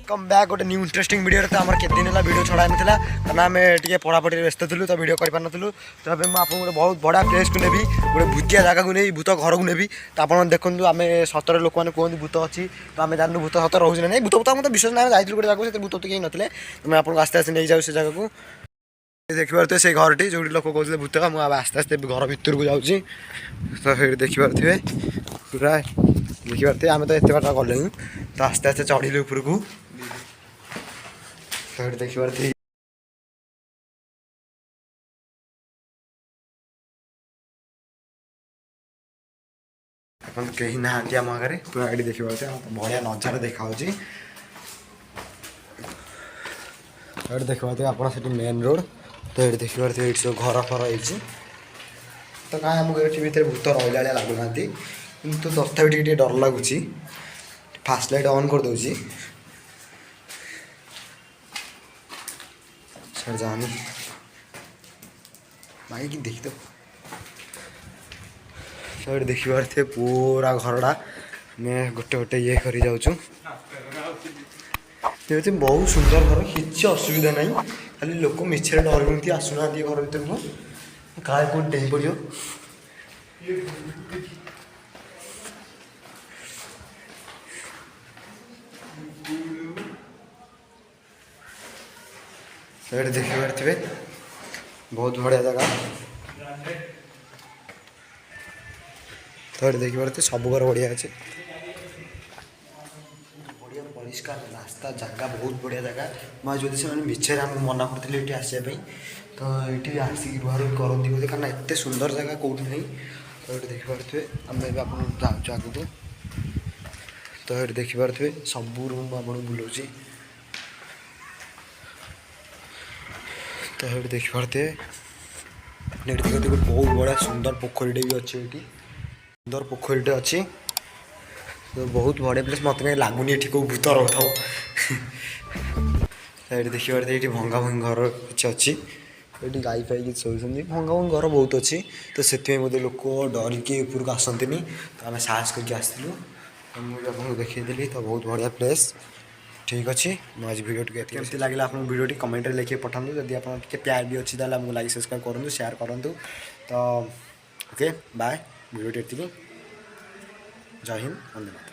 Come back गोटे new interesting video तो आम के दिन है वीडियो छड़ा नाला कारण आम टे पढ़ापढ़ी व्यस्त थी तो वीडियो कर नु तो मुझे आपको बहुत बड़ा प्लेस को नेबी गोटे भूतिया जगह को नहीं भूत घर को नेबी तो आप देखो आम सतर लोक मैंने कहते भूत अच्छी तो आम जानू भूत सतर रोज ना भूत भूत मतलब विश्वास ना जाइए गोटे जगह से भूत कहीं नथिले तो मैं आपको आस्ते आस्ते नहीं जाऊँ से जगह को देखिपे से घरटी जो लोक कहते भूत मुझे आस्ते आस्ते घर भर को जाऊँगी तो ये देखिपे पूरा देखिपे आम तो एत बार गले तो आस्ते आस्ते चढ़िलु ऊपर को तो देखिपे कहीं ना आम आगे पूरा ये देखिए बढ़िया नजारा देखा देखिए आप मेन रोड तो ये देखिए सब घर फर हो तो कहीं आमको ये भितर भूत रहा लगुना किंतु तथापि टे डर लगुच फास्ट लाइट ऑन कर दूसरी सर जानी भाई कि देखी तो सर देखिए पूरा घरटा मैं गोटे गोटे ये कर जाऊँ बहुत सुंदर घर किसी असुविधा ना खाली लोक मिछे डर आसुना घर भर को काले कौन डेई पड़ो देखी पारे बहुत बढ़िया जगह तो ये देखी पारे सब घर बढ़िया अच्छे बढ़िया परिष्कार रास्ता जगह बहुत बढ़िया जगह मैं जो से मिछे मना करी ये आसपी तो ये आसिक रुआ रुई करती बोधे कारण एत सुंदर जगह कौटी ना तो ये देखिपे आम आप जाऊँ आगे तो ये देखिपे सब रूम आपको बुलाऊँ तो ये देखिपे देखते बहुत बड़ा सुंदर पोखरीटे भी अच्छे ये सुंदर पोखरीटे अच्छी तो बहुत बढ़िया प्लेस मत कहीं लगुनि ये कौ भूत रहा ये देखिए ये भंगा भंगी घर किसी अच्छी ये गाई फाई कि शोचती भंगा भंगी घर बहुत अच्छी तो से बोधे लोक डरिकी ऊपर को आसती तो आम साहस करके आसलु तो मुझे आपको देखी तो बहुत बढ़िया प्लेस ठीक अच्छे मैं आज वीडियो केमती लगे आप वीडियो कमेंट लिखे पठाऊँ जदि आप प्यार भी अच्छी आमको लाइक सब्सक्राइब करूँ शेयर करूँ तो ओके बाय वीडियो ये जय हिंद धन्यवाद।